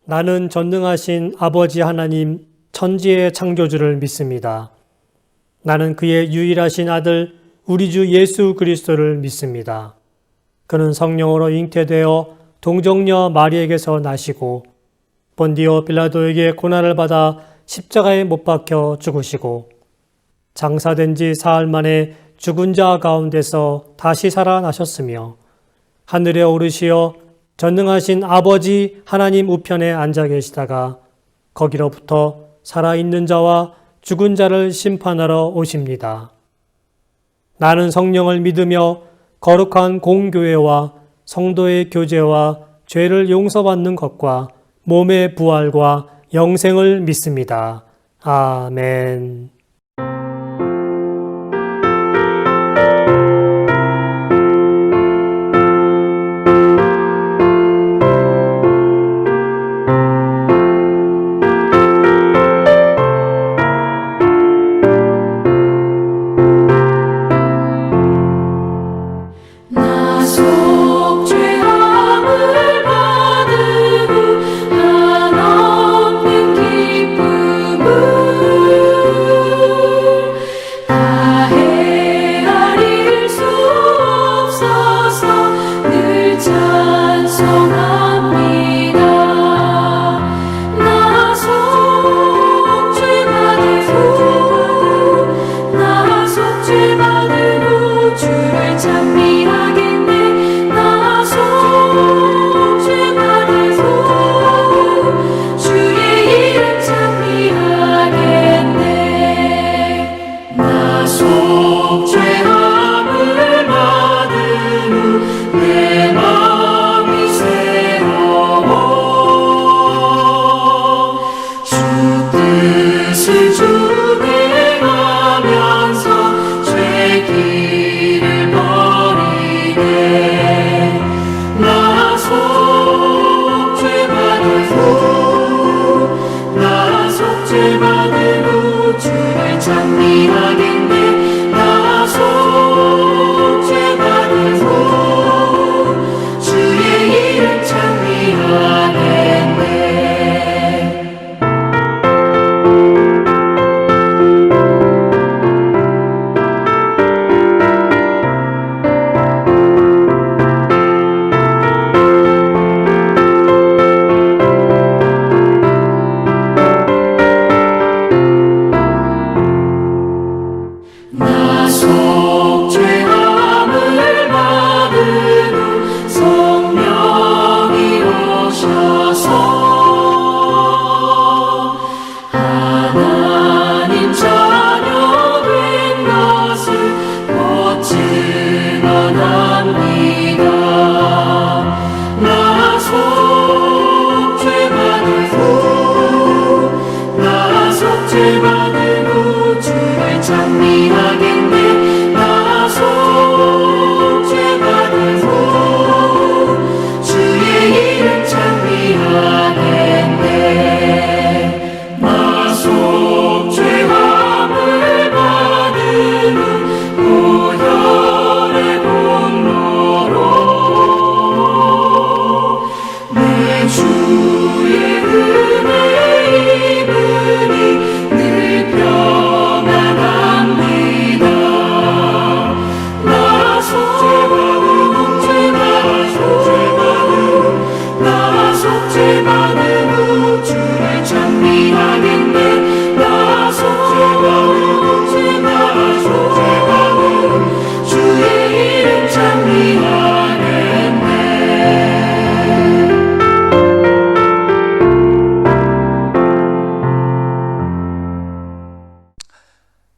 나는 전능하신 아버지 하나님 천지의 창조주를 믿습니다. 나는 그의 유일하신 아들 우리 주 예수 그리스도를 믿습니다. 그는 성령으로 잉태되어 동정녀 마리에게서 나시고 본디오 빌라도에게 고난을 받아 십자가에 못 박혀 죽으시고 장사된 지 사흘 만에 죽은 자 가운데서 다시 살아나셨으며 하늘에 오르시어 전능하신 아버지 하나님 우편에 앉아 계시다가 거기로부터 살아있는 자와 죽은 자를 심판하러 오십니다. 나는 성령을 믿으며 거룩한 공교회와 성도의 교제와 죄를 용서받는 것과 몸의 부활과 영생을 믿습니다. 아멘.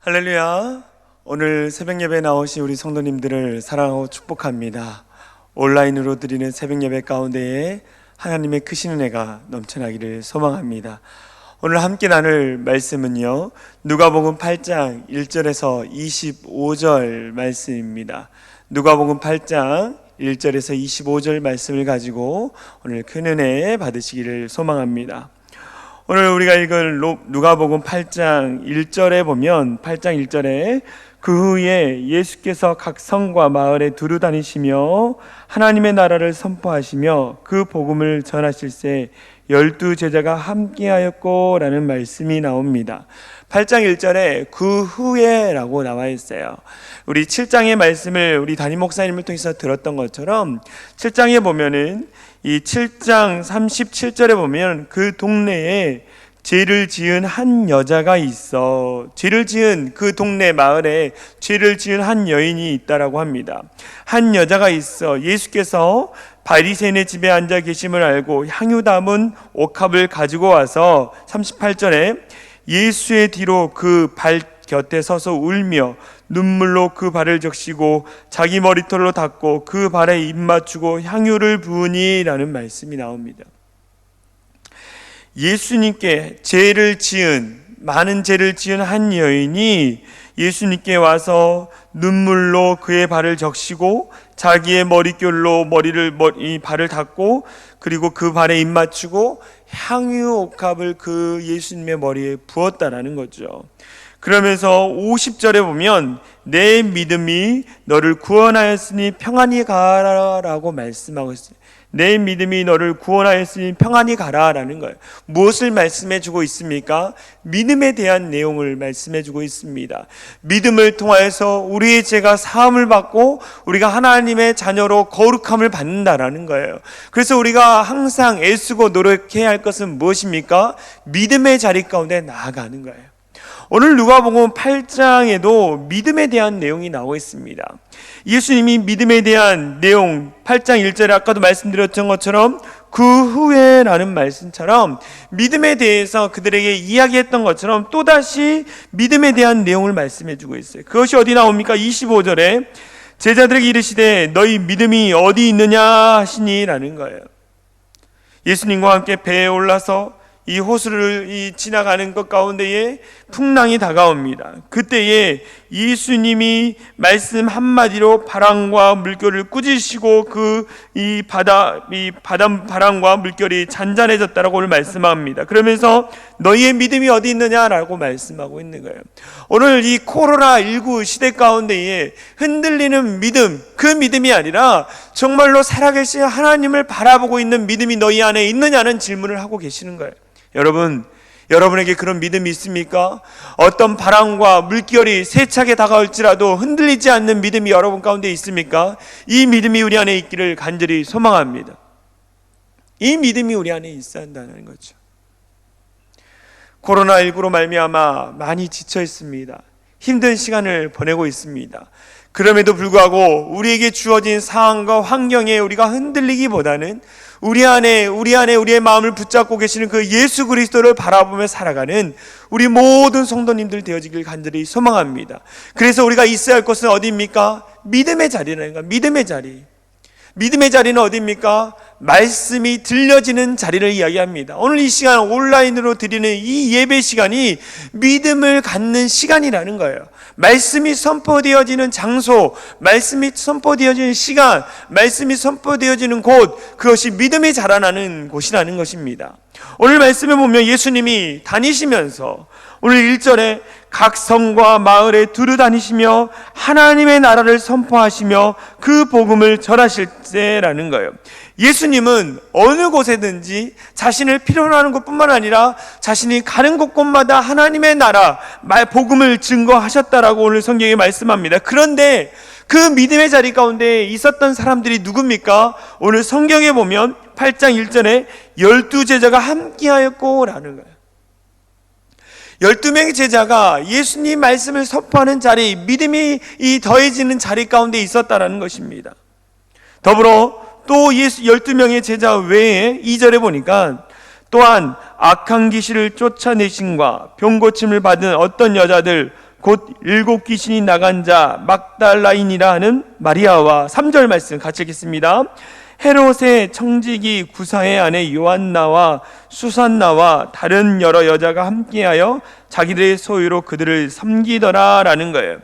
할렐루야. 오늘 새벽 예배 나오신 우리 성도님들을 사랑하고 축복합니다. 온라인으로 드리는 새벽 예배 가운데에 하나님의 크신 은혜가 넘쳐나기를 소망합니다. 오늘 함께 나눌 말씀은요, 누가복음 8장 1절에서 25절 말씀입니다. 누가복음 8장 1절에서 25절 말씀을 가지고 오늘 큰 은혜 받으시기를 소망합니다. 오늘 우리가 읽을 누가복음 8장 1절에 보면 8장 1절에 그 후에 예수께서 각 성과 마을에 두루 다니시며 하나님의 나라를 선포하시며 그 복음을 전하실새 12 제자가 함께하였고 라는 말씀이 나옵니다. 8장 1절에 그 후에 라고 나와 있어요. 우리 7장의 말씀을 우리 담임 목사님을 통해서 들었던 것처럼 7장에 보면은 이 7장 37절에 보면 그 동네에 죄를 지은 한 여자가 있어. 죄를 지은 그 동네 마을에 죄를 지은 한 여인이 있다라고 합니다. 한 여자가 있어. 예수께서 바리새인의 집에 앉아 계심을 알고 향유 담은 옥합을 가지고 와서 38절에 예수의 뒤로 그 발 곁에 서서 울며 눈물로 그 발을 적시고 자기 머리털로 닦고 그 발에 입 맞추고 향유를 부으니라는 말씀이 나옵니다. 예수님께 많은 죄를 지은 한 여인이 예수님께 와서 눈물로 그의 발을 적시고 자기의 머릿결로 발을 닦고 그리고 그 발에 입 맞추고 향유 옥합을 그 예수님의 머리에 부었다라는 거죠. 그러면서 50절에 보면 내 믿음이 너를 구원하였으니 평안히 가라라고 말씀하고 있어요. 내 믿음이 너를 구원하였으니 평안히 가라라는 거예요. 무엇을 말씀해 주고 있습니까? 믿음에 대한 내용을 말씀해 주고 있습니다. 믿음을 통하여서 우리의 죄가 사함을 받고 우리가 하나님의 자녀로 거룩함을 받는다라는 거예요. 그래서 우리가 항상 애쓰고 노력해야 할 것은 무엇입니까? 믿음의 자리 가운데 나아가는 거예요. 오늘 누가복음 8장에도 믿음에 대한 내용이 나오고 있습니다. 예수님이 믿음에 대한 내용 8장 1절에 아까도 말씀드렸던 것처럼 그 후에 라는 말씀처럼 믿음에 대해서 그들에게 이야기했던 것처럼 또다시 믿음에 대한 내용을 말씀해 주고 있어요. 그것이 어디 나옵니까? 25절에 제자들에게 이르시되 너희 믿음이 어디 있느냐 하시니 라는 거예요. 예수님과 함께 배에 올라서 이 호수를 지나가는 것 가운데에 풍랑이 다가옵니다. 그때에 예수님이 말씀 한마디로 바람과 물결을 꾸짖으시고 바람과 물결이 잔잔해졌다라고 오늘 말씀합니다. 그러면서 너희의 믿음이 어디 있느냐라고 말씀하고 있는 거예요. 오늘 이 코로나19 시대 가운데에 흔들리는 믿음, 그 믿음이 아니라 정말로 살아계신 하나님을 바라보고 있는 믿음이 너희 안에 있느냐는 질문을 하고 계시는 거예요. 여러분에게 그런 믿음이 있습니까? 어떤 바람과 물결이 세차게 다가올지라도 흔들리지 않는 믿음이 여러분 가운데 있습니까? 이 믿음이 우리 안에 있기를 간절히 소망합니다. 이 믿음이 우리 안에 있어야 한다는 거죠. 코로나19로 말미암아 많이 지쳐 있습니다. 힘든 시간을 보내고 있습니다. 그럼에도 불구하고 우리에게 주어진 상황과 환경에 우리가 흔들리기보다는 우리 안에 우리의 마음을 붙잡고 계시는 그 예수 그리스도를 바라보며 살아가는 우리 모든 성도님들 되어지길 간절히 소망합니다. 그래서 우리가 있어야 할 곳은 어디입니까? 믿음의 자리라는 거예요. 믿음의 자리. 믿음의 자리는 어디입니까? 말씀이 들려지는 자리를 이야기합니다. 오늘 이 시간 온라인으로 드리는 이 예배 시간이 믿음을 갖는 시간이라는 거예요. 말씀이 선포되어지는 장소, 말씀이 선포되어지는 시간, 말씀이 선포되어지는 곳, 그것이 믿음이 자라나는 곳이라는 것입니다. 오늘 말씀에 보면 예수님이 다니시면서 오늘 1절에 각 성과 마을에 두루 다니시며 하나님의 나라를 선포하시며 그 복음을 전하실때라는 거예요. 예수님은 어느 곳에든지 자신을 필요로 하는 것뿐만 아니라 자신이 가는 곳곳마다 하나님의 나라, 복음을 증거하셨다라고 오늘 성경에 말씀합니다. 그런데 그 믿음의 자리 가운데 있었던 사람들이 누굽니까? 오늘 성경에 보면 8장 1절에 12 제자가 함께하였고 라는 거예요. 12명의 제자가 예수님 말씀을 선포하는 자리, 믿음이 더해지는 자리 가운데 있었다라는 것입니다. 더불어 또 12명의 제자 외에 2절에 보니까 또한 악한 귀신을 쫓아내신과 병고침을 받은 어떤 여자들 곧 7 귀신이 나간 자 막달라인이라 하는 마리아와 3절 말씀 같이 읽겠습니다. 헤롯의 청지기 구사의 아내 요한나와 수산나와 다른 여러 여자가 함께하여 자기들의 소유로 그들을 섬기더라 라는 거예요.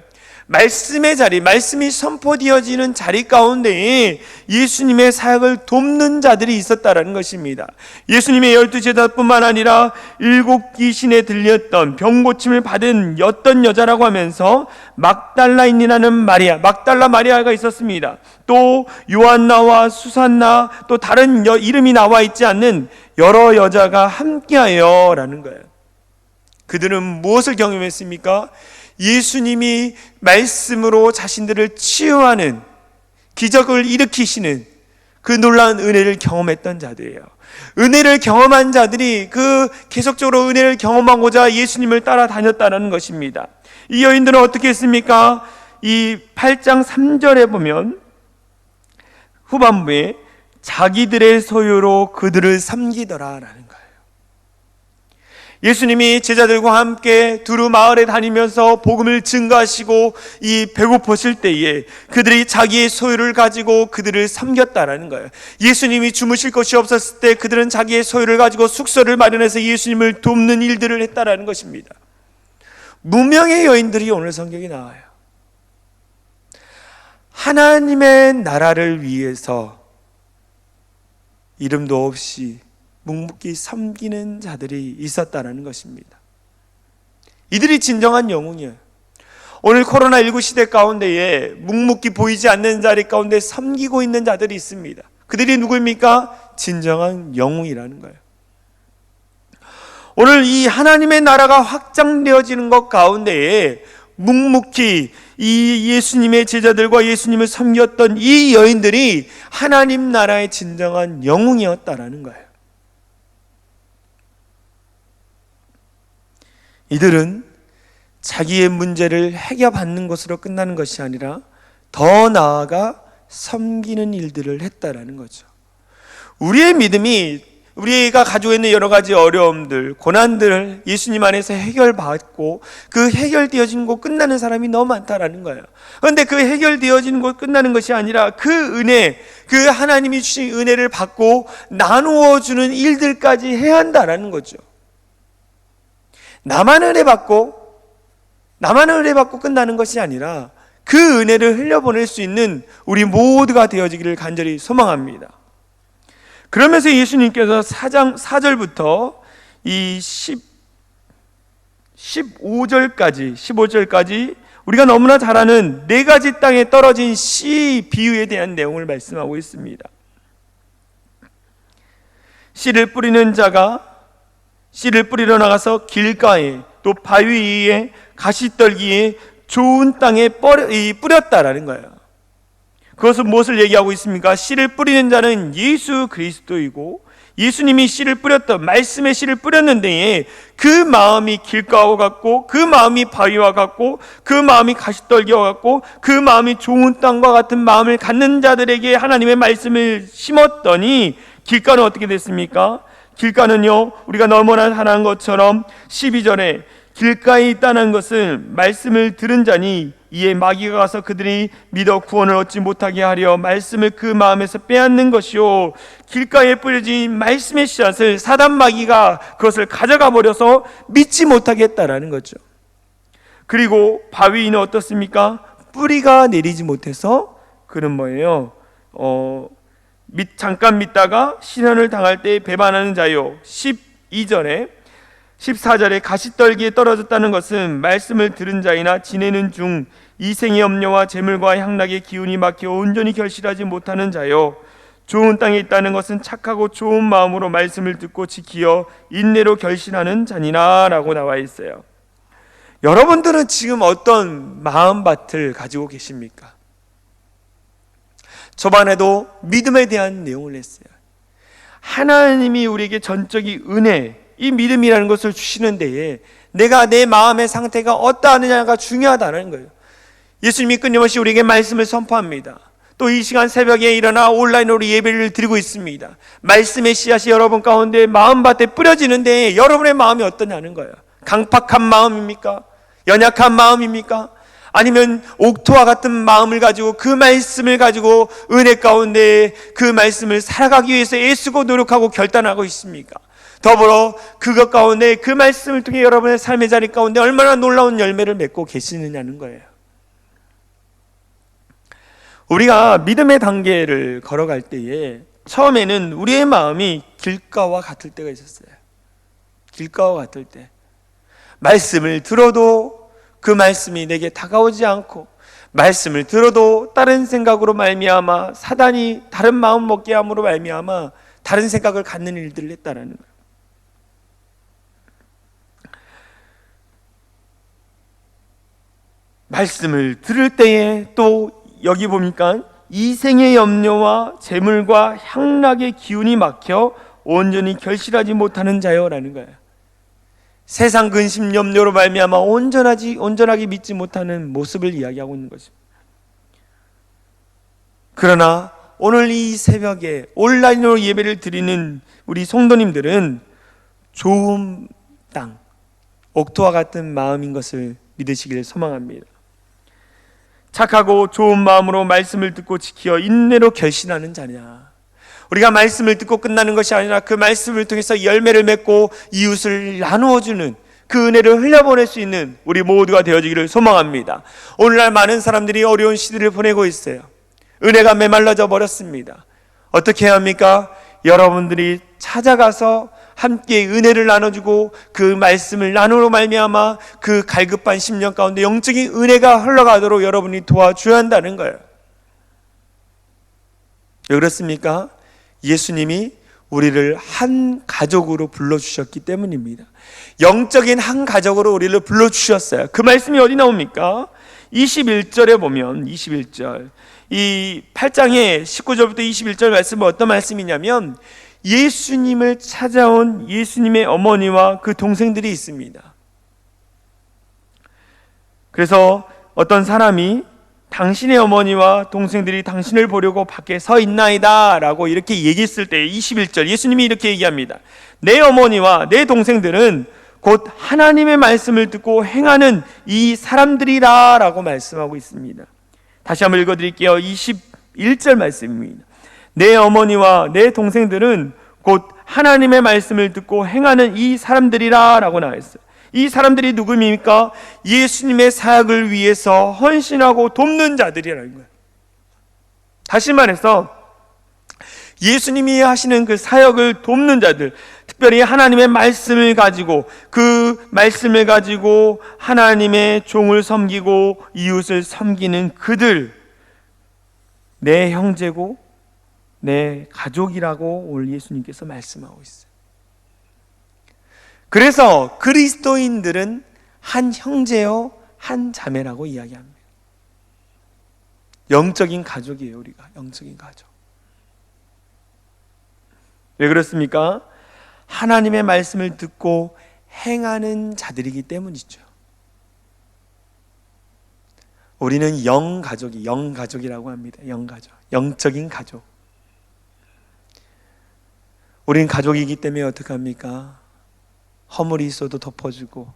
말씀의 자리, 말씀이 선포되어지는 자리 가운데에 예수님의 사역을 돕는 자들이 있었다라는 것입니다. 예수님의 12제자뿐만 아니라 7 귀신에 들렸던 병 고침을 받은 어떤 여자라고 하면서 막달라인이라는 마리아, 막달라 마리아가 있었습니다. 또 요한나와 수산나, 또 다른 이름이 나와 있지 않는 여러 여자가 함께하여 라는 거예요. 그들은 무엇을 경험했습니까? 예수님이 말씀으로 자신들을 치유하는, 기적을 일으키시는 그 놀라운 은혜를 경험했던 자들이에요. 은혜를 경험한 자들이 계속적으로 은혜를 경험하고자 예수님을 따라다녔다는 것입니다. 이 여인들은 어떻게 했습니까? 이 8장 3절에 보면 후반부에 자기들의 소유로 그들을 섬기더라라는 거예요. 예수님이 제자들과 함께 두루 마을에 다니면서 복음을 증거하시고 이 배고프실 때에 그들이 자기의 소유를 가지고 그들을 섬겼다라는 거예요. 예수님이 주무실 곳이 없었을 때 그들은 자기의 소유를 가지고 숙소를 마련해서 예수님을 돕는 일들을 했다라는 것입니다. 무명의 여인들이 오늘 성경에 나와요. 하나님의 나라를 위해서 이름도 없이 묵묵히 섬기는 자들이 있었다는 것입니다. 이들이 진정한 영웅이에요. 오늘 코로나19 시대 가운데에 묵묵히 보이지 않는 자리 가운데 섬기고 있는 자들이 있습니다. 그들이 누구입니까? 진정한 영웅이라는 거예요. 오늘 이 하나님의 나라가 확장되어지는 것 가운데에 묵묵히 이 예수님의 제자들과 예수님을 섬겼던 이 여인들이 하나님 나라의 진정한 영웅이었다라는 거예요. 이들은 자기의 문제를 해결받는 것으로 끝나는 것이 아니라 더 나아가 섬기는 일들을 했다라는 거죠. 우리의 믿음이 우리가 가지고 있는 여러 가지 어려움들, 고난들을 예수님 안에서 해결받고 그 해결되어진 곳 끝나는 사람이 너무 많다라는 거예요. 그런데 그 해결되어진 곳 끝나는 것이 아니라 그 은혜, 그 하나님이 주신 은혜를 받고 나누어 주는 일들까지 해야 한다라는 거죠. 나만 은혜 받고 끝나는 것이 아니라 그 은혜를 흘려보낼 수 있는 우리 모두가 되어지기를 간절히 소망합니다. 그러면서 예수님께서 4장 4절부터 이 15절까지 우리가 너무나 잘 아는 4가지 땅에 떨어진 씨 비유에 대한 내용을 말씀하고 있습니다. 씨를 뿌리는 자가 씨를 뿌리러 나가서 길가에 또 바위 위에 가시떨기에 좋은 땅에 뿌렸다라는 거예요. 그것은 무엇을 얘기하고 있습니까? 씨를 뿌리는 자는 예수 그리스도이고 예수님이 씨를 뿌렸던 말씀의 씨를 뿌렸는데 그 마음이 길가와 같고 그 마음이 바위와 같고 그 마음이 가시떨기와 같고 그 마음이 좋은 땅과 같은 마음을 갖는 자들에게 하나님의 말씀을 심었더니 길가는 어떻게 됐습니까? 길가는요, 우리가 너무나 잘 아는 것처럼 12절에 길가에 있다는 것을 말씀을 들은 자니 이에 마귀가 가서 그들이 믿어 구원을 얻지 못하게 하려 말씀을 그 마음에서 빼앗는 것이요, 길가에 뿌려진 말씀의 씨앗을 사단 마귀가 그것을 가져가 버려서 믿지 못하게 했다라는 거죠. 그리고 바위는 어떻습니까? 뿌리가 내리지 못해서 그는 뭐예요? 잠깐 믿다가 시련을 당할 때 배반하는 자요. 14절에 가시떨기에 떨어졌다는 것은 말씀을 들은 자이나 지내는 중 이생의 염려와 재물과 향락의 기운이 막혀 온전히 결실하지 못하는 자요. 좋은 땅에 있다는 것은 착하고 좋은 마음으로 말씀을 듣고 지키어 인내로 결실하는 자니라 라고 나와 있어요. 여러분들은 지금 어떤 마음밭을 가지고 계십니까? 저번에도 믿음에 대한 내용을 했어요. 하나님이 우리에게 전적인 은혜, 이 믿음이라는 것을 주시는 데에 내가 내 마음의 상태가 어떠하느냐가 중요하다는 거예요. 예수님이 끊임없이 우리에게 말씀을 선포합니다. 또 이 시간 새벽에 일어나 온라인으로 예배를 드리고 있습니다. 말씀의 씨앗이 여러분 가운데 마음밭에 뿌려지는데 여러분의 마음이 어떠냐는 거예요. 강팍한 마음입니까? 연약한 마음입니까? 아니면 옥토와 같은 마음을 가지고 그 말씀을 가지고 은혜 가운데 그 말씀을 살아가기 위해서 애쓰고 노력하고 결단하고 있습니까? 더불어 그것 가운데 그 말씀을 통해 여러분의 삶의 자리 가운데 얼마나 놀라운 열매를 맺고 계시느냐는 거예요. 우리가 믿음의 단계를 걸어갈 때에 처음에는 우리의 마음이 길가와 같을 때가 있었어요. 길가와 같을 때 말씀을 들어도 그 말씀이 내게 다가오지 않고, 말씀을 들어도 다른 생각으로 말미암아 사단이 다른 마음 먹게 함으로 말미암아 다른 생각을 갖는 일들을 했다라는 거예요. 말씀을 들을 때에 또 여기 보니까 이생의 염려와 재물과 향락의 기운이 막혀 온전히 결실하지 못하는 자여라는 거예요. 세상 근심 염려로 말미암아 온전하게 믿지 못하는 모습을 이야기하고 있는 것입니다. 그러나 오늘 이 새벽에 온라인으로 예배를 드리는 우리 성도님들은 좋은 땅, 옥토와 같은 마음인 것을 믿으시기를 소망합니다. 착하고 좋은 마음으로 말씀을 듣고 지켜 인내로 결신하는 자냐. 우리가 말씀을 듣고 끝나는 것이 아니라 그 말씀을 통해서 열매를 맺고 이웃을 나누어주는 그 은혜를 흘려보낼 수 있는 우리 모두가 되어지기를 소망합니다. 오늘날 많은 사람들이 어려운 시대를 보내고 있어요. 은혜가 메말라져 버렸습니다. 어떻게 해야 합니까? 여러분들이 찾아가서 함께 은혜를 나눠주고 그 말씀을 나누로 말미암아 그 갈급한 심령 가운데 영적인 은혜가 흘러가도록 여러분이 도와줘야 한다는 거예요. 왜 그렇습니까? 예수님이 우리를 한 가족으로 불러주셨기 때문입니다. 영적인 한 가족으로 우리를 불러주셨어요. 그 말씀이 어디 나옵니까? 21절에 보면 21절 이 8장의 19절부터 21절 말씀은 어떤 말씀이냐면 예수님을 찾아온 예수님의 어머니와 그 동생들이 있습니다. 그래서 어떤 사람이 당신의 어머니와 동생들이 당신을 보려고 밖에 서 있나이다 라고 이렇게 얘기했을 때 21절 예수님이 이렇게 얘기합니다. 내 어머니와 내 동생들은 곧 하나님의 말씀을 듣고 행하는 이 사람들이라 라고 말씀하고 있습니다. 다시 한번 읽어드릴게요. 21절 말씀입니다. 내 어머니와 내 동생들은 곧 하나님의 말씀을 듣고 행하는 이 사람들이라 라고 나와 있어요. 이 사람들이 누구입니까? 예수님의 사역을 위해서 헌신하고 돕는 자들이라는 거예요. 다시 말해서 예수님이 하시는 그 사역을 돕는 자들, 특별히 하나님의 말씀을 가지고 그 말씀을 가지고 하나님의 종을 섬기고 이웃을 섬기는 그들, 내 형제고 내 가족이라고 오늘 예수님께서 말씀하고 있어요. 그래서 그리스도인들은 한 형제요 한 자매라고 이야기합니다. 영적인 가족이에요. 우리가 영적인 가족. 왜 그렇습니까? 하나님의 말씀을 듣고 행하는 자들이기 때문이죠. 우리는 영가족이라고 합니다. 영가족, 영적인 가족. 우리는 가족이기 때문에 어떡합니까? 허물이 있어도 덮어주고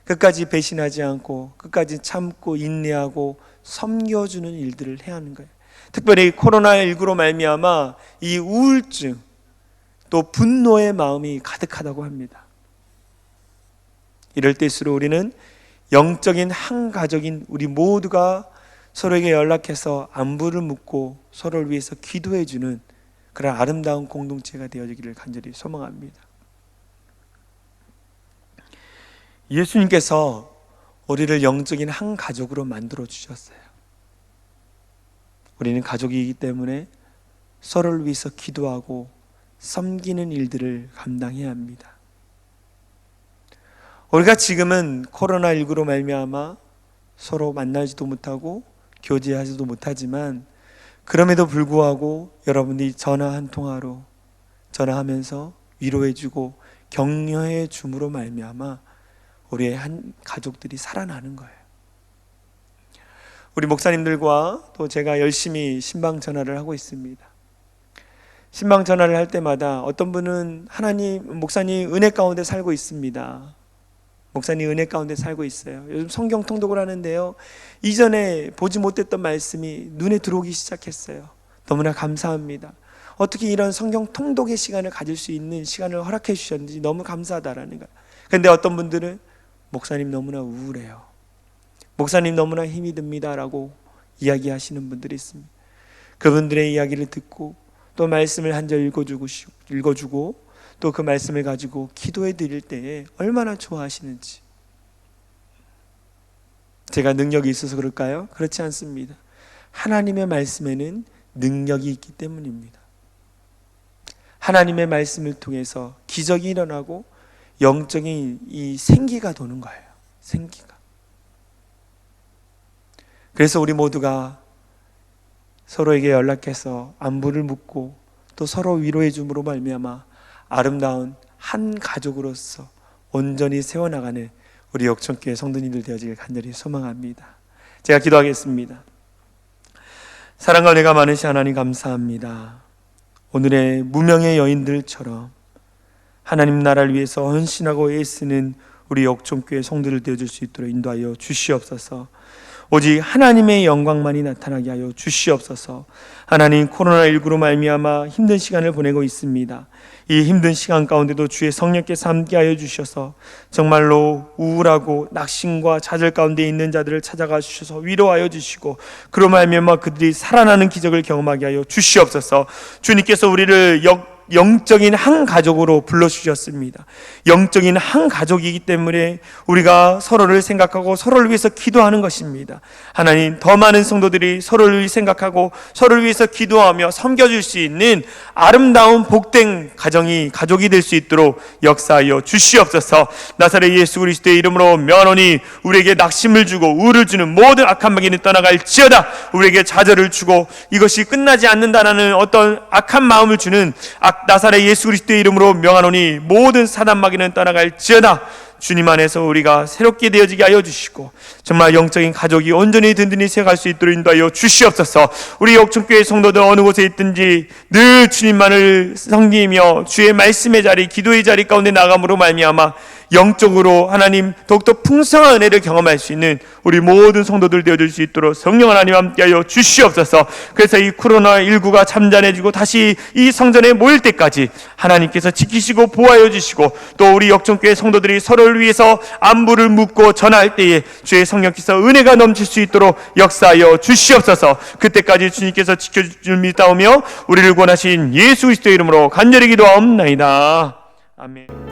끝까지 배신하지 않고 끝까지 참고 인내하고 섬겨주는 일들을 해야 하는 거예요. 특별히 코로나19로 말미암아 이 우울증 또 분노의 마음이 가득하다고 합니다. 이럴 때일수록 우리는 영적인 한 가족인 우리 모두가 서로에게 연락해서 안부를 묻고 서로를 위해서 기도해주는 그런 아름다운 공동체가 되어지기를 간절히 소망합니다. 예수님께서 우리를 영적인 한 가족으로 만들어 주셨어요. 우리는 가족이기 때문에 서로를 위해서 기도하고 섬기는 일들을 감당해야 합니다. 우리가 지금은 코로나19로 말미암아 서로 만나지도 못하고 교제하지도 못하지만 그럼에도 불구하고 여러분들이 전화 한 통화로 전화하면서 위로해주고 격려해 줌으로 말미암아 우리의 한 가족들이 살아나는 거예요. 우리 목사님들과 또 제가 열심히 신방 전화를 하고 있습니다. 신방 전화를 할 때마다 어떤 분은 목사님 은혜 가운데 살고 있습니다. 목사님 은혜 가운데 살고 있어요. 요즘 성경 통독을 하는데요, 이전에 보지 못했던 말씀이 눈에 들어오기 시작했어요. 너무나 감사합니다. 어떻게 이런 성경 통독의 시간을 가질 수 있는 시간을 허락해 주셨는지 너무 감사하다라는 거예요. 그런데 어떤 분들은 목사님 너무나 우울해요, 목사님 너무나 힘이 듭니다 라고 이야기하시는 분들이 있습니다. 그분들의 이야기를 듣고 또 말씀을 한 절 읽어주고 또 그 말씀을 가지고 기도해 드릴 때에 얼마나 좋아하시는지. 제가 능력이 있어서 그럴까요? 그렇지 않습니다. 하나님의 말씀에는 능력이 있기 때문입니다. 하나님의 말씀을 통해서 기적이 일어나고 영적인 이 생기가 도는 거예요. 생기가. 그래서 우리 모두가 서로에게 연락해서 안부를 묻고 또 서로 위로해 줌으로 말미암아 아름다운 한 가족으로서 온전히 세워나가는 우리 역천교회 성도님들 되어지길 간절히 소망합니다. 제가 기도하겠습니다. 사랑과 은혜가 많으신 하나님 감사합니다. 오늘의 무명의 여인들처럼 하나님 나라를 위해서 헌신하고 애쓰는 우리 역천교회 성도들 되어줄 수 있도록 인도하여 주시옵소서. 오직 하나님의 영광만이 나타나게 하여 주시옵소서. 하나님, 코로나19로 말미암아 힘든 시간을 보내고 있습니다. 이 힘든 시간 가운데도 주의 성령께서 함께하여 주셔서 정말로 우울하고 낙심과 좌절 가운데 있는 자들을 찾아가 주셔서 위로하여 주시고 그로 말미암아 그들이 살아나는 기적을 경험하게 하여 주시옵소서. 주님께서 우리를 영적인 한 가족으로 불러주셨습니다. 영적인 한 가족이기 때문에 우리가 서로를 생각하고 서로를 위해서 기도하는 것입니다. 하나님, 더 많은 성도들이 서로를 생각하고 서로를 위해서 기도하며 섬겨줄 수 있는 아름다운 복된 가족이 될 수 있도록 역사하여 주시옵소서. 나사렛 예수 그리스도의 이름으로 명하노니 우리에게 낙심을 주고 우울을 주는 모든 악한 마귀는 떠나갈지어다. 우리에게 좌절을 주고 이것이 끝나지 않는다라는 어떤 악한 마음을 주는 나사렛 예수 그리스도의 이름으로 명하노니 모든 사단 마귀는 떠나갈지어다. 주님 안에서 우리가 새롭게 되어지게 하여 주시고 정말 영적인 가족이 온전히 든든히 세워갈 수 있도록 인도하여 주시옵소서. 우리 역천교회 성도들 어느 곳에 있든지 늘 주님만을 섬기며 주의 말씀의 자리, 기도의 자리 가운데 나감으로 말미암아 영적으로 하나님 더욱더 풍성한 은혜를 경험할 수 있는 우리 모든 성도들 되어줄 수 있도록 성령 하나님 함께하여 주시옵소서. 그래서 이 코로나19가 잠잠해지고 다시 이 성전에 모일 때까지 하나님께서 지키시고 보호하여 주시고 또 우리 역전교회 성도들이 서로를 위해서 안부를 묻고 전할 때에 주의 성령께서 은혜가 넘칠 수 있도록 역사하여 주시옵소서. 그때까지 주님께서 지켜줄 믿사오며 우리를 구원하신 예수 그리스도의 이름으로 간절히 기도하옵나이다. 아멘.